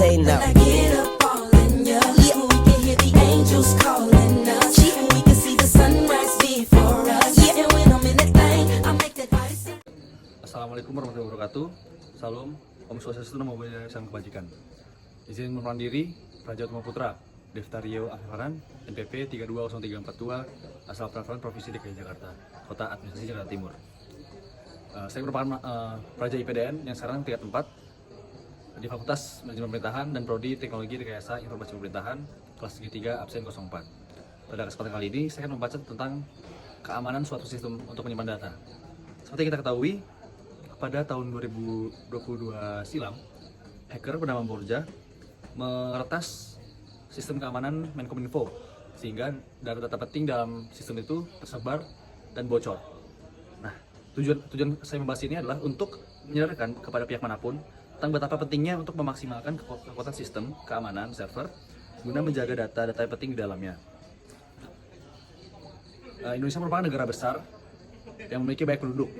say no. I get up all in ya. Yeah. We can hear the angels calling us. Yeah. We can see the sunrise before us. Yeah. And when I'm in that thing, I make that body say. Assalamualaikum warahmatullahi wabarakatuh. Salam, Om Swastiastu, Namo Buddhaya, Salam Kebajikan. Izin memperkenalkan diri, Raja Utama Putra, Deftario Afifharan, NPP 320342, asal Prafaran, Provinsi DKI Jakarta, Kota Administrasi Jakarta Timur. Saya merupakan Praja IPDN yang sekarang tingkat 4 di Fakultas Manajemen Pemerintahan dan Prodi Teknologi Rekayasa Informasi Pemerintahan, kelas segi 3, absen 04. Pada kesempatan kali ini, saya akan membaca tentang keamanan suatu sistem untuk menyimpan data. Seperti kita ketahui, pada tahun 2022 silam, hacker bernama Borja meretas sistem keamanan Menkominfo, sehingga data-data penting dalam sistem itu tersebar dan bocor. Nah, tujuan saya membahas ini adalah untuk menyadarkan kepada pihak manapun tentang betapa pentingnya untuk memaksimalkan kekuatan sistem keamanan server guna menjaga data-data yang penting di dalamnya. Indonesia merupakan negara besar yang memiliki banyak penduduk,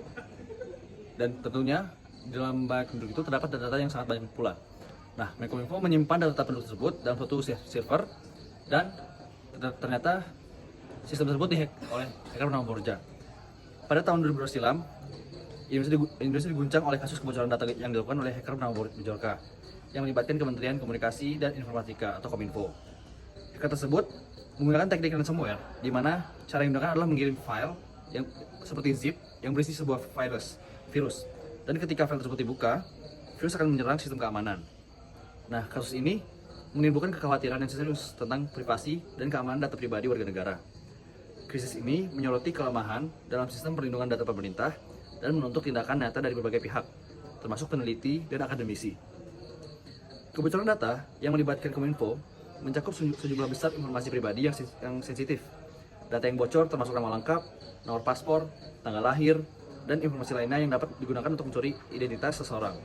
dan tentunya di dalam banyak penduduk itu terdapat data-data yang sangat banyak pula. Nah, Menkominfo menyimpan data penduduk tersebut dalam suatu server, dan ternyata sistem tersebut dihack oleh hacker bernama Borja. Pada tahun 2012 silam, Indonesia diguncang oleh kasus kebocoran data yang dilakukan oleh hacker bernama Borja yang melibatkan Kementerian Komunikasi dan Informatika atau Kominfo. Hacker tersebut menggunakan teknik ransomware, di mana cara yang digunakan adalah mengirim file yang seperti zip yang berisi sebuah virus. Dan ketika file tersebut dibuka, virus akan menyerang sistem keamanan. Nah, kasus ini menimbulkan kekhawatiran yang serius tentang privasi dan keamanan data pribadi warga negara. Krisis ini menyoroti kelemahan dalam sistem perlindungan data pemerintah dan menuntut tindakan nyata dari berbagai pihak, termasuk peneliti dan akademisi. Kebocoran data yang melibatkan Kominfo mencakup sejumlah besar informasi pribadi yang sensitif. Data yang bocor termasuk nama lengkap, nomor paspor, tanggal lahir, dan informasi lainnya yang dapat digunakan untuk mencuri identitas seseorang.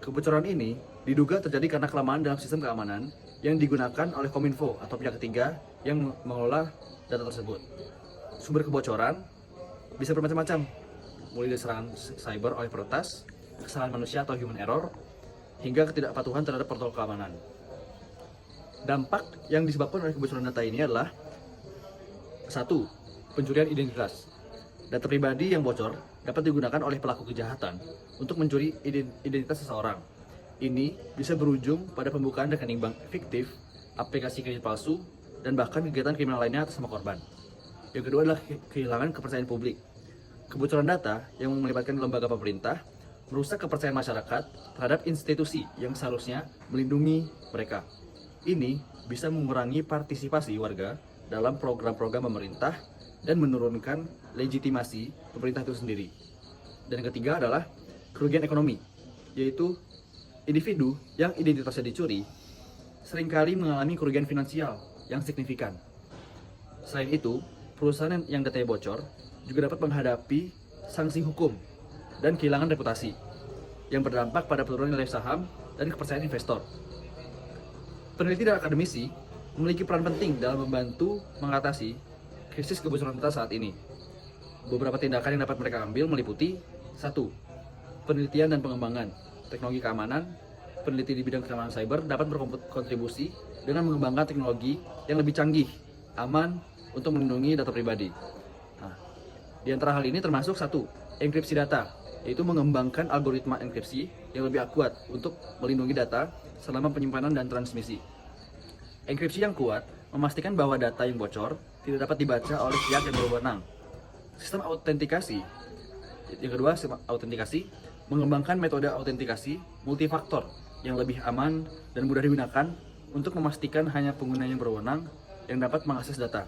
Kebocoran ini diduga terjadi karena kelemahan dalam sistem keamanan yang digunakan oleh Kominfo atau pihak ketiga yang mengelola data tersebut. Sumber kebocoran bisa bermacam-macam, mulai dari serangan cyber oleh peretas, kesalahan manusia atau human error, hingga ketidakpatuhan terhadap protokol keamanan. Dampak yang disebabkan oleh kebocoran data ini adalah 1. Pencurian identitas. Data pribadi yang bocor dapat digunakan oleh pelaku kejahatan untuk mencuri identitas seseorang. Ini bisa berujung pada pembukaan rekening bank fiktif, aplikasi kredit palsu, dan bahkan kegiatan kriminal lainnya atas nama korban. Yang kedua adalah kehilangan kepercayaan publik. Kebocoran data yang melibatkan lembaga pemerintah merusak kepercayaan masyarakat terhadap institusi yang seharusnya melindungi mereka. Ini bisa mengurangi partisipasi warga dalam program-program pemerintah dan menurunkan legitimasi pemerintah itu sendiri. Dan yang ketiga adalah kerugian ekonomi, yaitu individu yang identitasnya dicuri seringkali mengalami kerugian finansial yang signifikan. Selain itu, perusahaan yang datanya bocor juga dapat menghadapi sanksi hukum dan kehilangan reputasi yang berdampak pada penurunan nilai saham dan kepercayaan investor. Peneliti dan akademisi memiliki peran penting dalam membantu mengatasi krisis kebocoran data saat ini. Beberapa tindakan yang dapat mereka ambil meliputi 1. Penelitian dan pengembangan teknologi keamanan. Peneliti di bidang keamanan cyber dapat berkontribusi dengan mengembangkan teknologi yang lebih canggih, aman untuk melindungi data pribadi. Nah, di antara hal ini termasuk 1. Enkripsi data, yaitu mengembangkan algoritma enkripsi yang lebih akurat untuk melindungi data selama penyimpanan dan transmisi. Enkripsi yang kuat memastikan bahwa data yang bocor tidak dapat dibaca oleh pihak yang berwenang. Sistem autentikasi. Yang kedua, sistem autentikasi mengembangkan metode autentikasi multifaktor yang lebih aman dan mudah digunakan untuk memastikan hanya pengguna yang berwenang yang dapat mengakses data.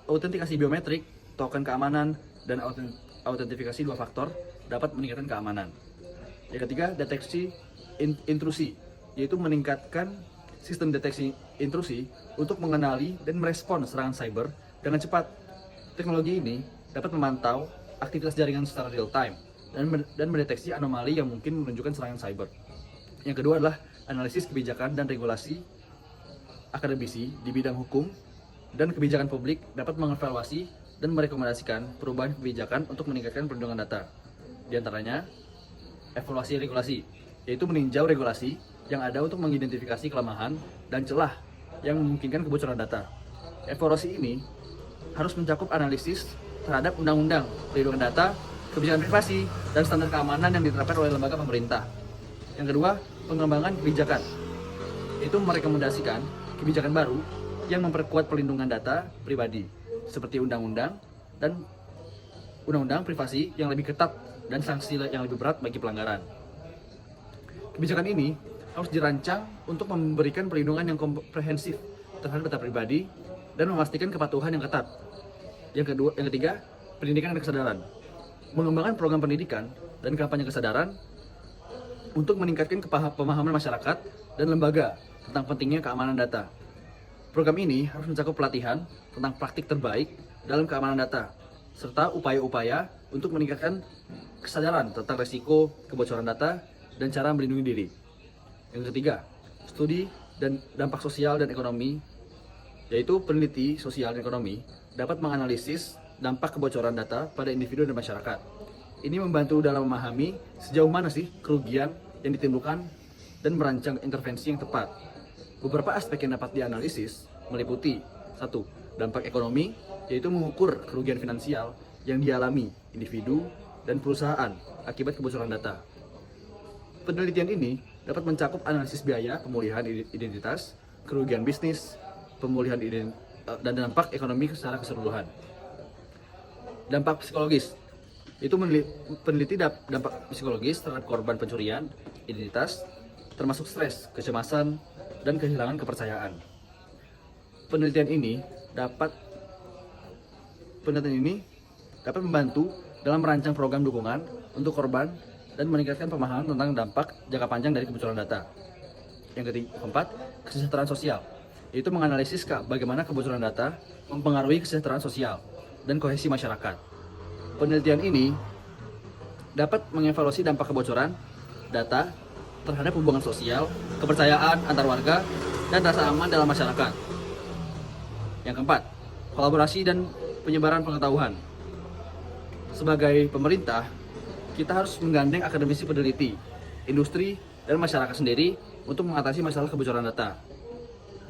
Autentikasi biometrik, token keamanan, dan autentifikasi 2 faktor dapat meningkatkan keamanan. Yang ketiga, deteksi intrusi, yaitu meningkatkan sistem deteksi intrusi untuk mengenali dan merespon serangan cyber dengan cepat. Teknologi ini dapat memantau aktivitas jaringan secara real time dan mendeteksi anomali yang mungkin menunjukkan serangan cyber. Yang kedua adalah analisis kebijakan dan regulasi. Akademisi di bidang hukum dan kebijakan publik dapat mengevaluasi dan merekomendasikan perubahan kebijakan untuk meningkatkan perlindungan data. Di antaranya, evaluasi regulasi, yaitu meninjau regulasi yang ada untuk mengidentifikasi kelemahan dan celah yang memungkinkan kebocoran data. Evaluasi ini harus mencakup analisis terhadap undang-undang perlindungan data, kebijakan privasi, dan standar keamanan yang diterapkan oleh lembaga pemerintah. Yang kedua, pengembangan kebijakan. Itu merekomendasikan kebijakan baru yang memperkuat perlindungan data pribadi, seperti undang-undang dan undang-undang privasi yang lebih ketat dan sanksi yang lebih berat bagi pelanggaran. Kebijakan ini harus dirancang untuk memberikan perlindungan yang komprehensif terhadap data pribadi dan memastikan kepatuhan yang ketat. Yang ketiga, pendidikan dan kesadaran. Mengembangkan program pendidikan dan kampanye kesadaran untuk meningkatkan pemahaman masyarakat dan lembaga tentang pentingnya keamanan data. Program ini harus mencakup pelatihan tentang praktik terbaik dalam keamanan data, serta upaya-upaya untuk meningkatkan kesadaran tentang risiko kebocoran data dan cara melindungi diri. Yang ketiga, studi dan dampak sosial dan ekonomi, yaitu peneliti sosial dan ekonomi dapat menganalisis dampak kebocoran data pada individu dan masyarakat. Ini membantu dalam memahami sejauh mana sih kerugian yang ditimbulkan dan merancang intervensi yang tepat. Beberapa aspek yang dapat dianalisis meliputi: 1. Dampak ekonomi, yaitu mengukur kerugian finansial yang dialami individu dan perusahaan akibat kebocoran data. Penelitian ini dapat mencakup analisis biaya pemulihan identitas, kerugian bisnis, pemulihan dan dampak ekonomi secara keseluruhan. Dampak psikologis, itu peneliti dampak psikologis terhadap korban pencurian identitas, termasuk stres, kecemasan, dan kehilangan kepercayaan. Penelitian ini dapat membantu dalam merancang program dukungan untuk korban dan meningkatkan pemahaman tentang dampak jangka panjang dari kebocoran data. Yang keempat, kesejahteraan sosial, yaitu menganalisis bagaimana kebocoran data mempengaruhi kesejahteraan sosial dan kohesi masyarakat. Penelitian ini dapat mengevaluasi dampak kebocoran data terhadap hubungan sosial, kepercayaan antar warga, dan rasa aman dalam masyarakat. Yang keempat, kolaborasi dan penyebaran pengetahuan. Sebagai pemerintah, kita harus menggandeng akademisi peneliti, industri, dan masyarakat sendiri untuk mengatasi masalah kebocoran data.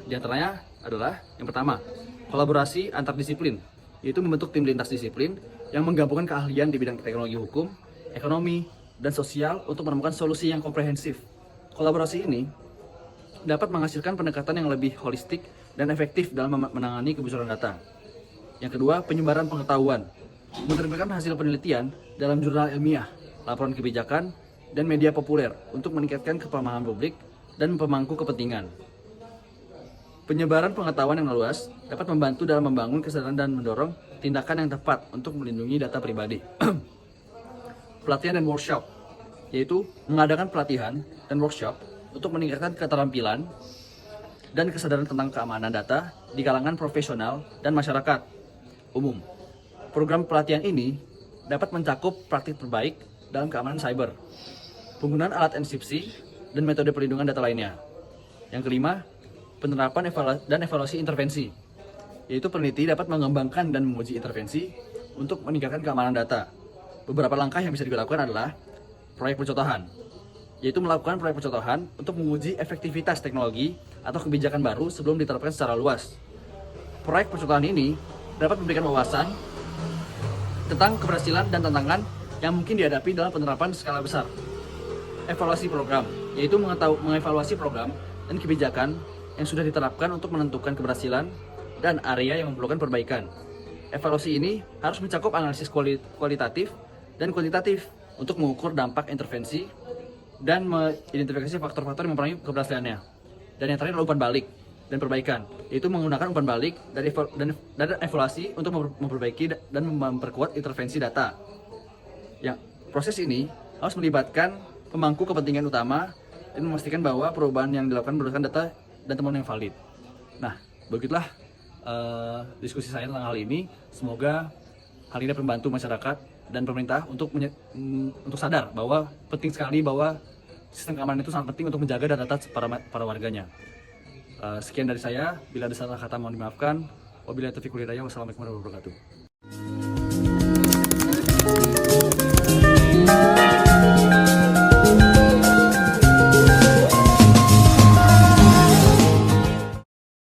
Di antaranya adalah yang pertama, kolaborasi antar disiplin, yaitu membentuk tim lintas disiplin yang menggabungkan keahlian di bidang teknologi hukum, ekonomi, dan sosial untuk menemukan solusi yang komprehensif. Kolaborasi ini dapat menghasilkan pendekatan yang lebih holistik dan efektif dalam menangani kebocoran data. Yang kedua, penyebaran pengetahuan. Menerbitkan hasil penelitian dalam jurnal ilmiah, laporan kebijakan, dan media populer untuk meningkatkan kepemahaman publik dan pemangku kepentingan. Penyebaran pengetahuan yang luas dapat membantu dalam membangun kesadaran dan mendorong tindakan yang tepat untuk melindungi data pribadi. Pelatihan dan workshop, yaitu mengadakan pelatihan dan workshop untuk meningkatkan keterampilan dan kesadaran tentang keamanan data di kalangan profesional dan masyarakat umum. Program pelatihan ini dapat mencakup praktik terbaik dalam keamanan cyber, penggunaan alat enskripsi, dan metode perlindungan data lainnya. Yang kelima, penerapan dan evaluasi intervensi, yaitu peneliti dapat mengembangkan dan menguji intervensi untuk meningkatkan keamanan data. Beberapa langkah yang bisa dilakukan adalah proyek pencontohan, yaitu melakukan proyek pencontohan untuk menguji efektivitas teknologi atau kebijakan baru sebelum diterapkan secara luas. Proyek pencontohan ini dapat memberikan wawasan tentang keberhasilan dan tantangan yang mungkin dihadapi dalam penerapan skala besar. Evaluasi program, yaitu mengevaluasi program dan kebijakan yang sudah diterapkan untuk menentukan keberhasilan dan area yang memerlukan perbaikan. Evaluasi ini harus mencakup analisis kualitatif dan kuantitatif untuk mengukur dampak intervensi dan mengidentifikasi faktor-faktor yang mempengaruhi keberhasilannya. Dan yang terakhir adalah umpan balik dan perbaikan, yaitu menggunakan umpan balik dan evaluasi untuk memperbaiki dan memperkuat intervensi data. Yang proses ini harus melibatkan pemangku kepentingan utama dan memastikan bahwa perubahan yang dilakukan berdasarkan data dan temuan yang valid. Nah, begitulah diskusi saya tentang hal ini. Semoga hal ini dapat membantu masyarakat dan pemerintah untuk sadar bahwa penting sekali bahwa sistem keamanan itu sangat penting untuk menjaga data para warganya. Sekian dari saya. Bila ada salah kata mohon dimaafkan. Wabillahi taufiq wal hidayah. Wassalamualaikum warahmatullahi wabarakatuh.